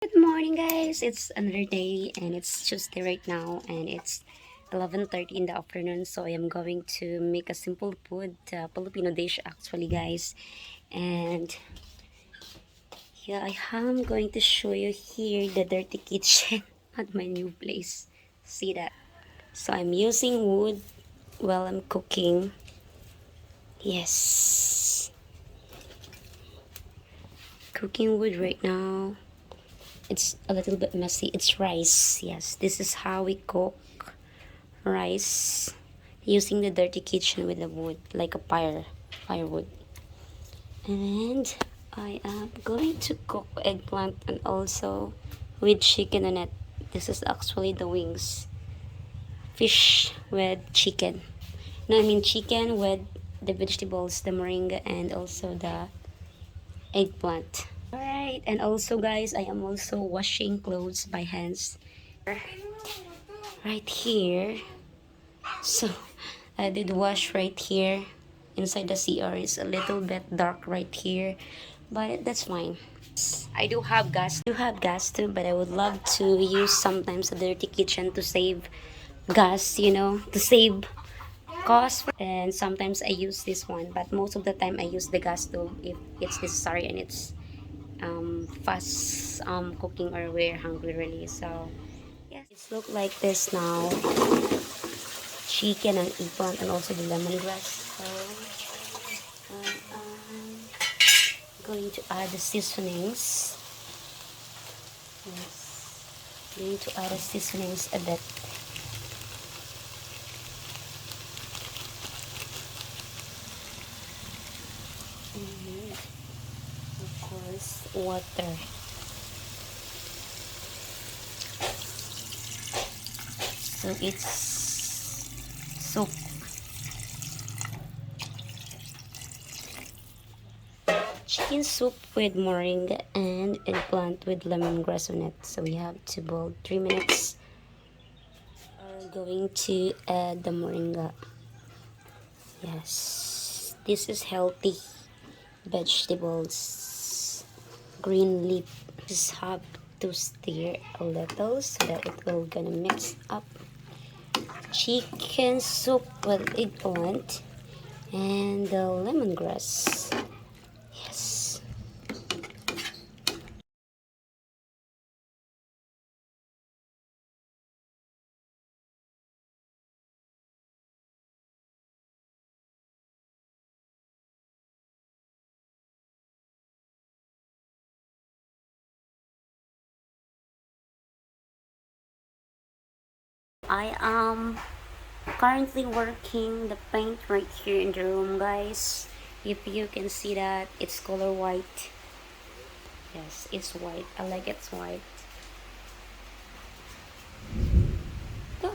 Good morning, guys. It's another day, and it's Tuesday right now, and it's 11:30 in the afternoon. So I am going to make a simple food, Filipino dish, actually, guys. And yeah, I am going to show you here the dirty kitchen at my new place. See that? So I'm using wood while I'm cooking. Yes, cooking wood right now. It's a little bit messy. It's rice. Yes, this is how we cook rice using the dirty kitchen with the wood, like a firewood. And I am going to cook eggplant and also with chicken on it. This is actually the wings. Fish with chicken. No, I mean chicken with the vegetables, the moringa, and also the eggplant. Alright, and also guys, I am also washing clothes by hands right here. So I did wash right here inside the CR. It's a little bit dark right here, but that's fine. I do have gas too, but I would love to use sometimes a dirty kitchen to save gas, to save cost. And sometimes I use this one, but most of the time I use the gas stove if it's necessary and it's fast cooking or we're hungry really. So yes, it's look like this now. Chicken and eggplant and also the lemongrass. So I'm going to add the seasonings. Yes, going to add the seasonings a bit. And of course, water. So it's soup. Chicken soup with moringa and eggplant with lemongrass on it. So we have to boil 3 minutes. Are going to add the moringa. Yes, this is healthy vegetables. Green leaf. Just have to stir a little so that it will gonna mix up. Chicken soup with eggplant and the lemongrass. Yes. I am currently working the paint right here in the room, guys. If you can see that, it's color white. Yes, it's white. I like it's white. Go.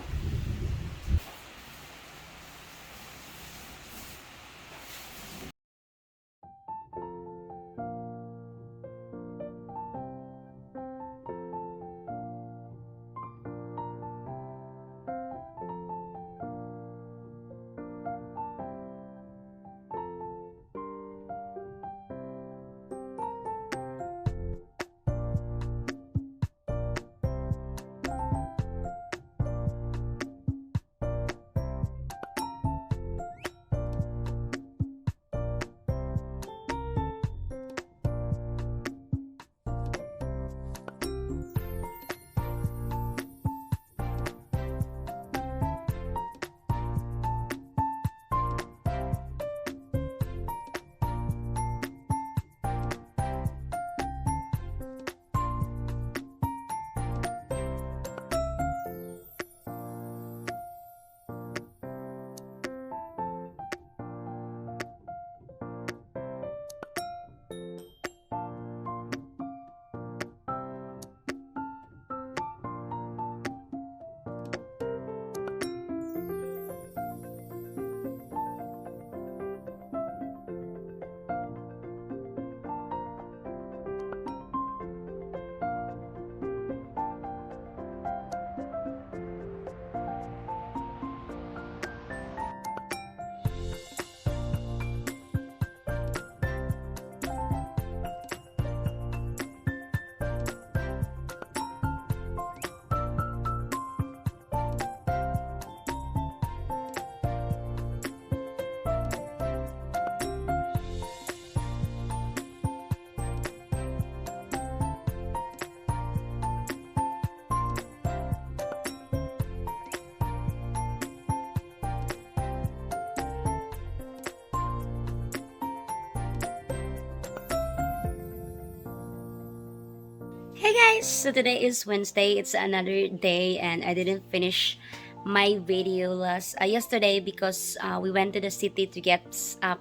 guys! So today is Wednesday. It's another day and I didn't finish my video yesterday because we went to the city to get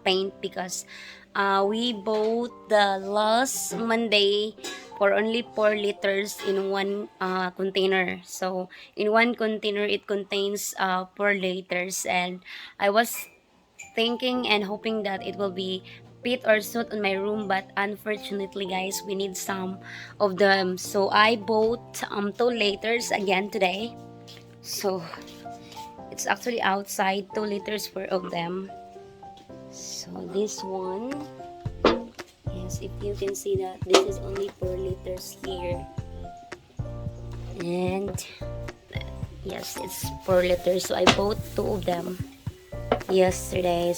paint because we bought the last Monday for only 4 liters in one container. So in one container it contains 4 liters, and I was thinking and hoping that it will be fit or suit on my room, but unfortunately guys, we need some of them, so I bought 2 liters again today. So it's actually outside 2 liters worth of them. So this one, yes, if you can see that this is only 4 liters here, and yes, it's 4 liters, so I bought 2 of them yesterday.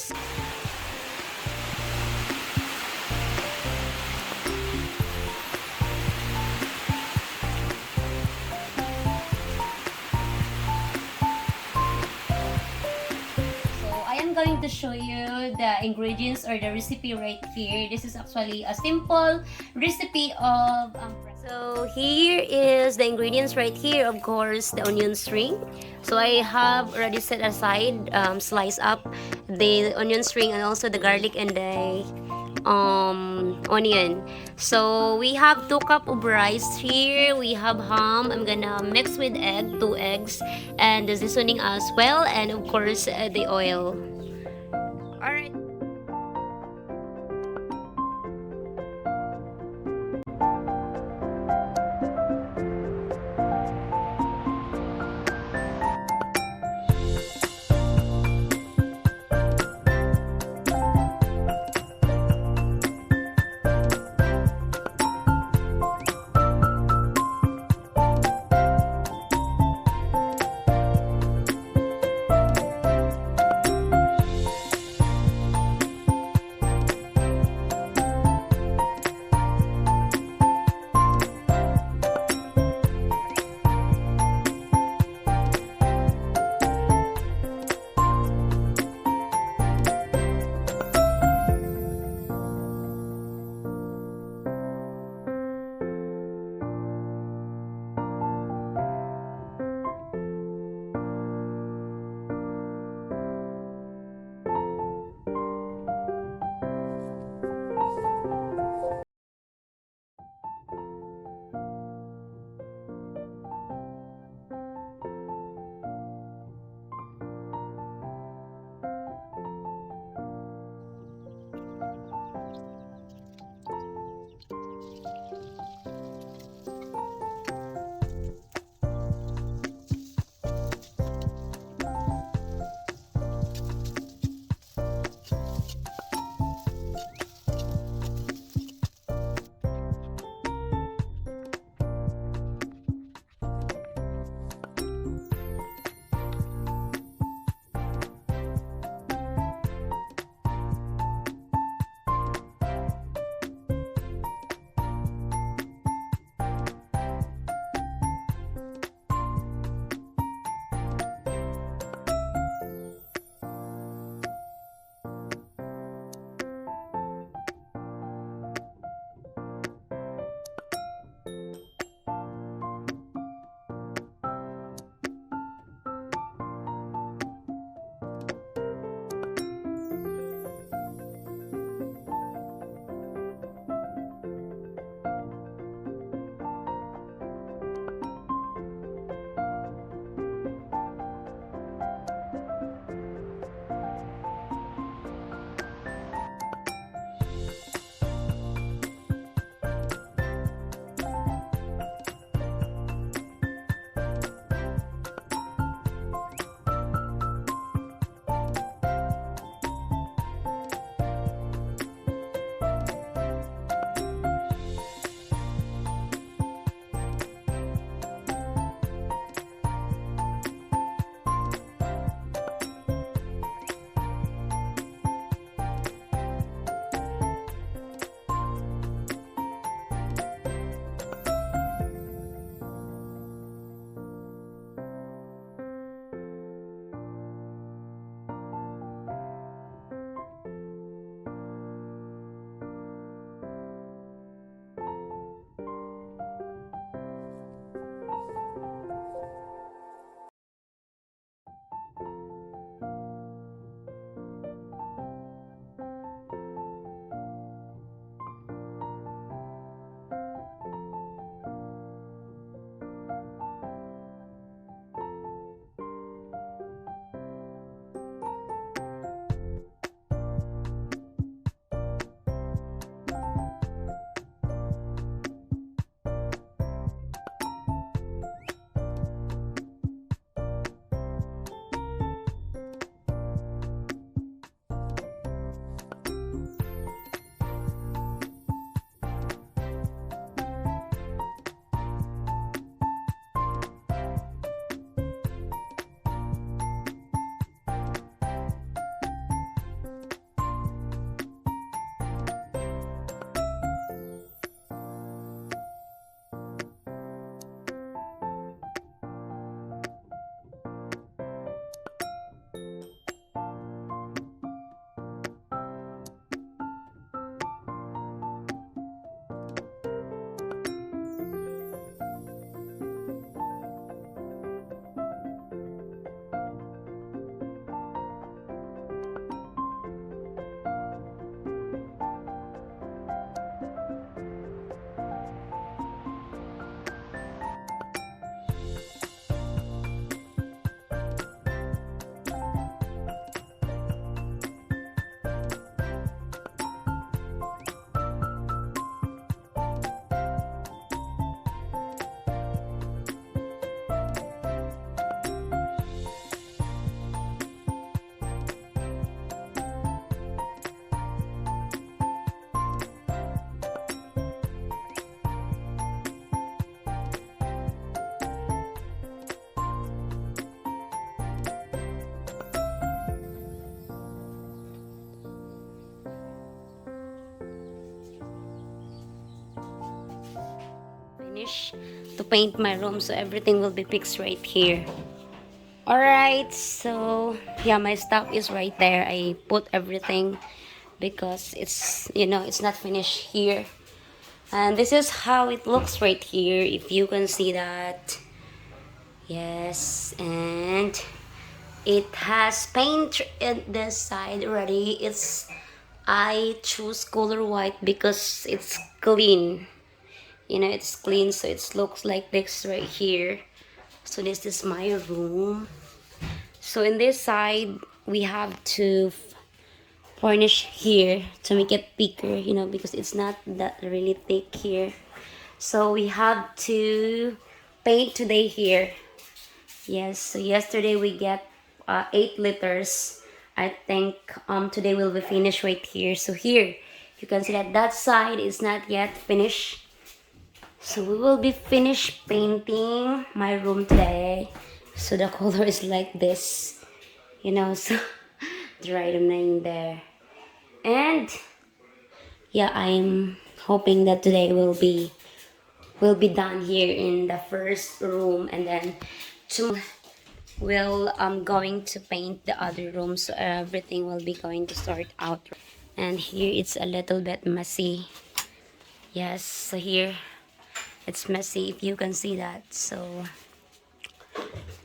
Going to show you the ingredients or the recipe right here. This is actually a simple recipe of so here is the ingredients right here. Of course, the onion string. So I have already set aside, slice up the onion string and also the garlic and the onion. So we have 2 cups of rice here. We have ham. I'm gonna mix with 2 eggs, and the seasoning as well, and of course the oil. Alright. paint my room, so everything will be fixed right here. Alright, so yeah, my stuff is right there. I put everything because it's, you know, it's not finished here. And this is how it looks right here, if you can see that. Yes, and it has paint in this side already. I choose color white because it's clean. You know, it's clean, so it looks like this right here. So this is my room. So in this side, we have to furnish here to make it thicker, you know, because it's not that really thick here. So we have to paint today here. Yes, so yesterday we get 8 liters. I think today will be finished right here. So here, you can see that that side is not yet finished. So we will be finished painting my room today. So the color is like this, you know, so dry the name there. And yeah, I'm hoping that today will be done here in the first room, and then tomorrow will going to paint the other room, so everything will be going to sort out. And here it's a little bit messy. Yes, so here it's messy, if you can see that. So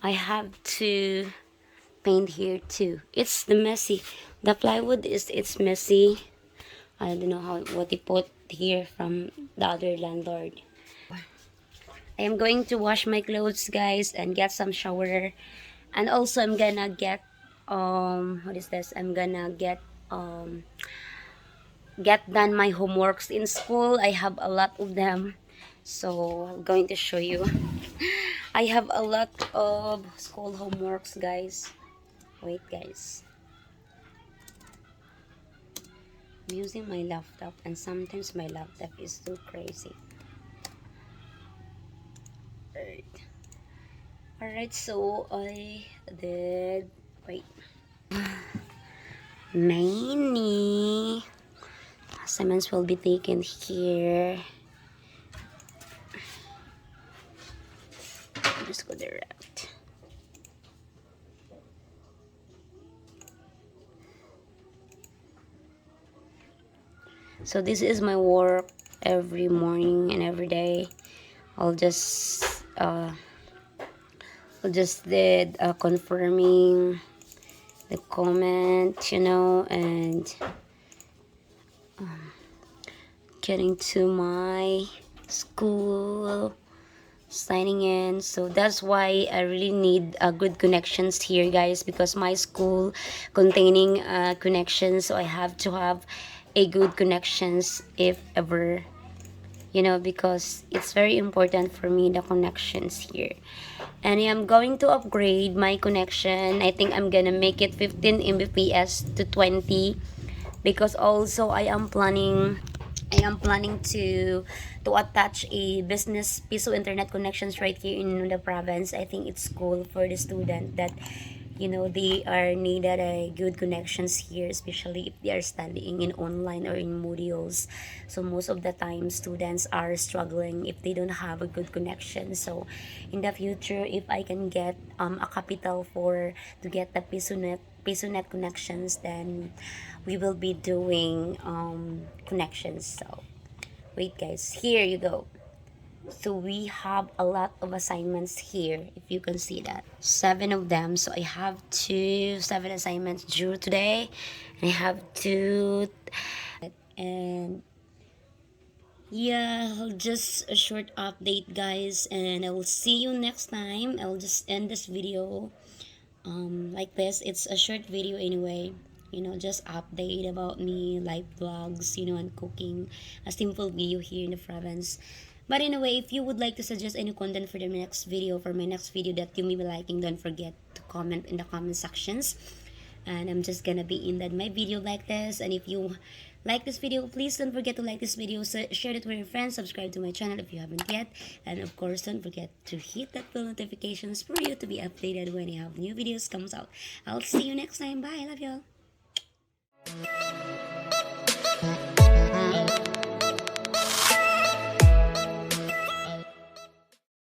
I have to paint here too. It's the messy. The plywood it's messy. I don't know what they put here from the other landlord. I am going to wash my clothes, guys, and get some shower. And also I'm gonna get what is this? I'm gonna get done my homeworks in school. I have a lot of them. So I'm going to show you. I have a lot of school homeworks, guys. Wait, guys. I'm using my laptop, and sometimes my laptop is too crazy. Alright, so I did, wait, many assignments will be taken here. Just go direct. So this is my work every morning and every day. I'll just did confirming the comment, you know, and getting to my school, signing in. So that's why I really need good connections here, guys, because my school containing connections, so I have to have a good connections if ever, you know, because it's very important for me, the connections here. And I'm going to upgrade my connection. I think I'm gonna make it 15 Mbps to 20, because also I am planning to attach a business piso internet connections right here in the province. I think it's cool for the student that, you know, they are needed a good connections here, especially if they are studying in online or in modules. So most of the time students are struggling if they don't have a good connection. So in the future, if I can get a capital for to get the pisonet connections, then we will be doing connections. So wait, guys, here you go. So we have a lot of assignments here, if you can see that, 7 of them. So I have 7 assignments due today, and I have 2, and yeah, just a short update, guys, and I will see you next time. I'll just end this video like this. It's a short video anyway, you know, just update about me, live vlogs, you know, and cooking, a simple video here in the province. But anyway, if you would like to suggest any content for the next video, for my next video that you may be liking, don't forget to comment in the comment sections. And I'm just gonna be in that my video like this. And if you like this video, please don't forget to like this video, share it with your friends, subscribe to my channel if you haven't yet, and of course don't forget to hit that bell notifications for you to be updated when I have new videos comes out. I'll see you next time. Bye, love y'all.